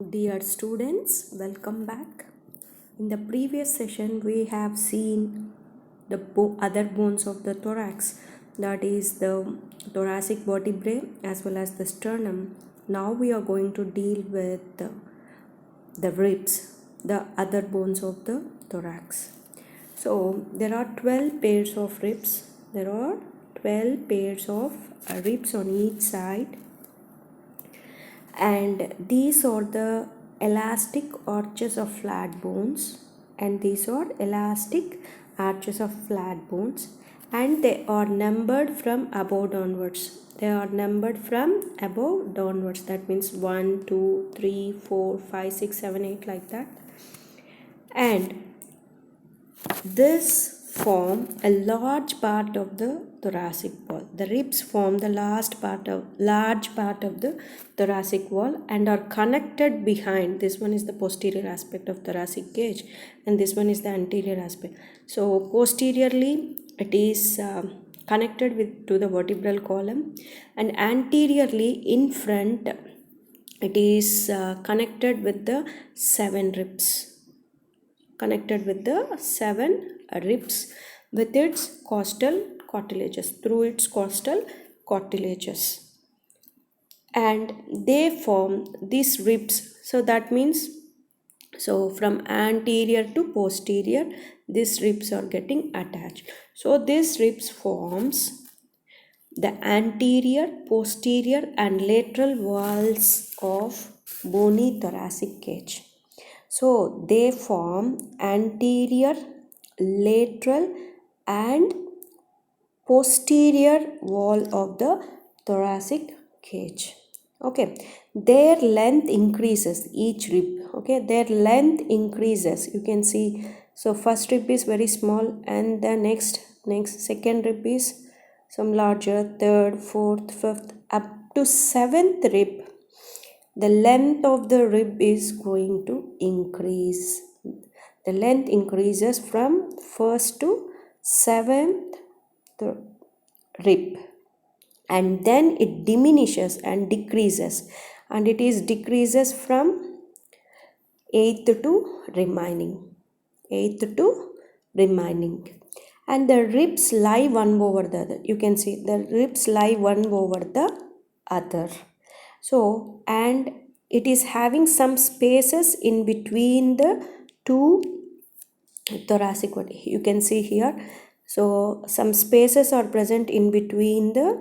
Dear students, welcome back. In the previous session, we have seen the other bones of the thorax, that is the thoracic vertebrae as well as the sternum. Now we are going to deal with the ribs, the other bones of the thorax. So there are 12 pairs of ribs. There are 12 pairs of ribs on each side, and these are the elastic arches of flat bones, and these are elastic arches of flat bones, and they are numbered from above downwards. They are numbered from above downwards. That means 1 2 3 4 5 6 7 8, like that. And this form a large part of the thoracic wall. The ribs form the large part of the thoracic wall and are connected behind. This one is the posterior aspect of thoracic cage, and this one is the anterior aspect. So posteriorly it is connected to the vertebral column, and anteriorly in front it is connected with the seven ribs with its costal cartilages, through its costal cartilages, and they form these ribs. So that means, so from anterior to posterior these ribs are getting attached. So these ribs forms the anterior, posterior and lateral walls of bony thoracic cage. So they form anterior, lateral and posterior wall of the thoracic cage. Okay, their length increases, each rib. Okay, their length increases, you can see. So first rib is very small, and the next second rib is some larger, third, fourth, fifth, up to seventh rib. The length of the rib is going to increase. The length increases from first to seventh rib, and then it diminishes and decreases, and it is decreases from eighth to remaining. And the ribs lie one over the other. You can see the ribs lie one over the other. So, and it is having some spaces in between the two thoracic vertebrae. You can see here. So, some spaces are present in between the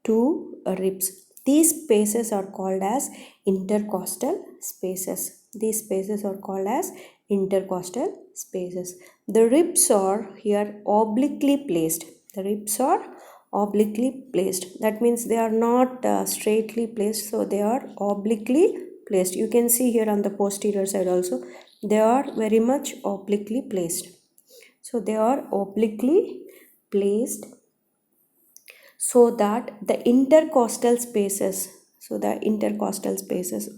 two ribs. These spaces are called as intercostal spaces. These spaces are called as intercostal spaces. The ribs are here obliquely placed. The ribs are obliquely placed. That means they are not straightly placed, so they are obliquely placed. You can see here on the posterior side also, they are very much obliquely placed. So they are obliquely placed, so that the intercostal spaces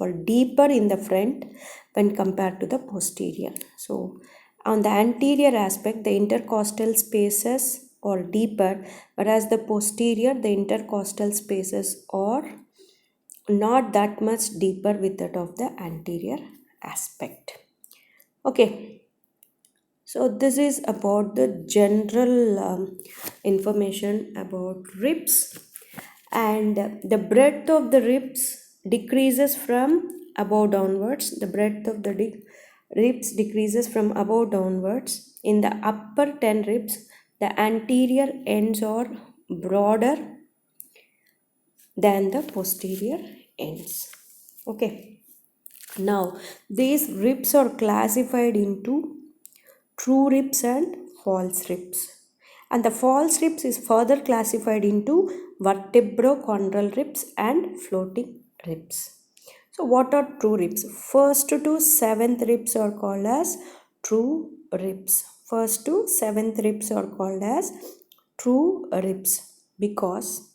are deeper in the front when compared to the posterior. So on the anterior aspect, the intercostal spaces are deeper, whereas the posterior, the intercostal spaces are not that much deeper with that of the anterior aspect. Okay, so this is about the general information about ribs, and the breadth of the ribs decreases from above downwards. The breadth of the ribs decreases from above downwards. In the upper 10 ribs, the anterior ends are broader than the posterior ends. Okay, now these ribs are classified into true ribs and false ribs, and the false ribs is further classified into vertebrochondral ribs and floating ribs. So what are true ribs? First to seventh ribs are called as true ribs. First to seventh ribs are called as true ribs because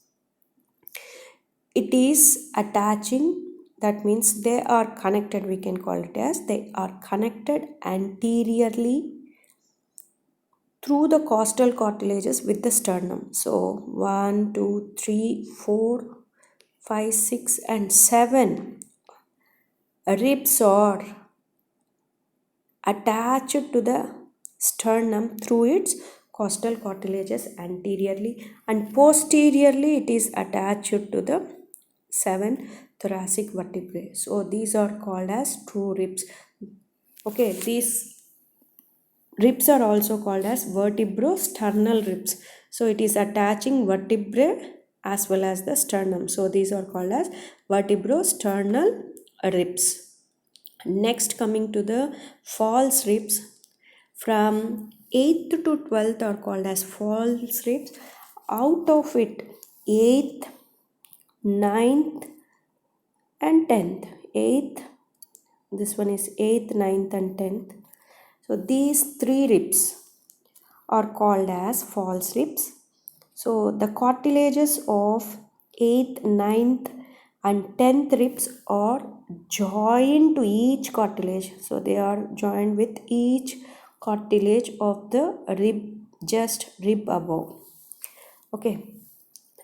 it is attaching, that means they are connected, we can call it as they are connected anteriorly through the costal cartilages with the sternum. So 1 2 3 4 5 6 and 7 ribs are attached to the sternum through its costal cartilages anteriorly, and posteriorly it is attached to the 7 thoracic vertebrae. So these are called as true ribs. Okay, these ribs are also called as vertebrosternal ribs. So it is attaching vertebrae as well as the sternum. So these are called as vertebrosternal ribs. Next, coming to the false ribs, from 8th to 12th are called as false ribs. Out of it, 8th, 9th and 10th. 8th, this one is 8th, 9th and 10th. So these three ribs are called as false ribs. So the cartilages of 8th, 9th and 10th ribs are joined to each cartilage. So they are joined with each cartilage of the rib, just rib above. Okay,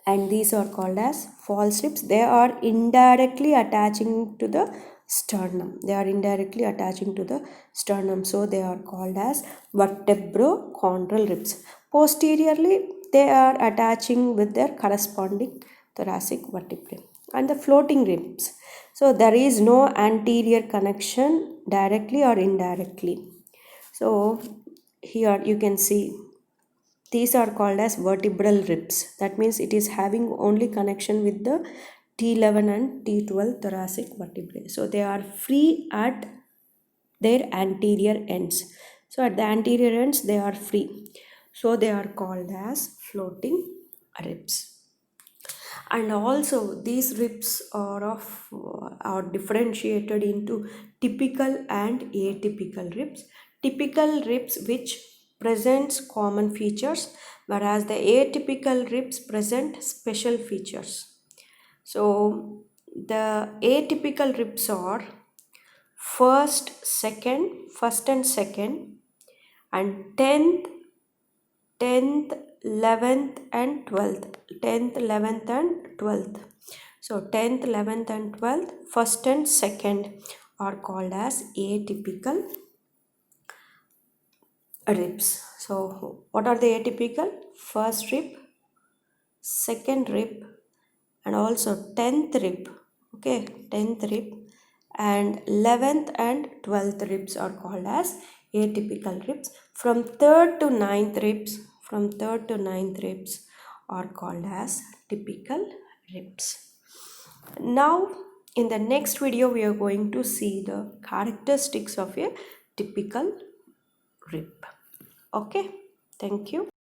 and these are called as false ribs. They are indirectly attaching to the sternum. They are indirectly attaching to the sternum. So they are called as vertebrochondral ribs. Posteriorly, they are attaching with their corresponding thoracic vertebrae. And the floating ribs. So there is no anterior connection directly or indirectly. So here you can see these are called as vertebral ribs. That means it is having only connection with the T11 and T12 thoracic vertebrae. So they are free at their anterior ends. So at the anterior ends they are free. So they are called as floating ribs. And also these ribs are differentiated into typical and atypical ribs. Typical ribs which presents common features, whereas the atypical ribs present special features. So the atypical ribs are first and second, and 10th, 11th and 12th. 10th, 11th and 12th. So 10th, 11th and 12th, first and second are called as atypical ribs. So what are the atypical? First rib, second rib and also 10th rib. Okay, 10th rib and 11th and 12th ribs are called as atypical ribs. From 3rd to 9th ribs are called as typical ribs. Now in the next video we are going to see the characteristics of a typical rib. Okay, thank you.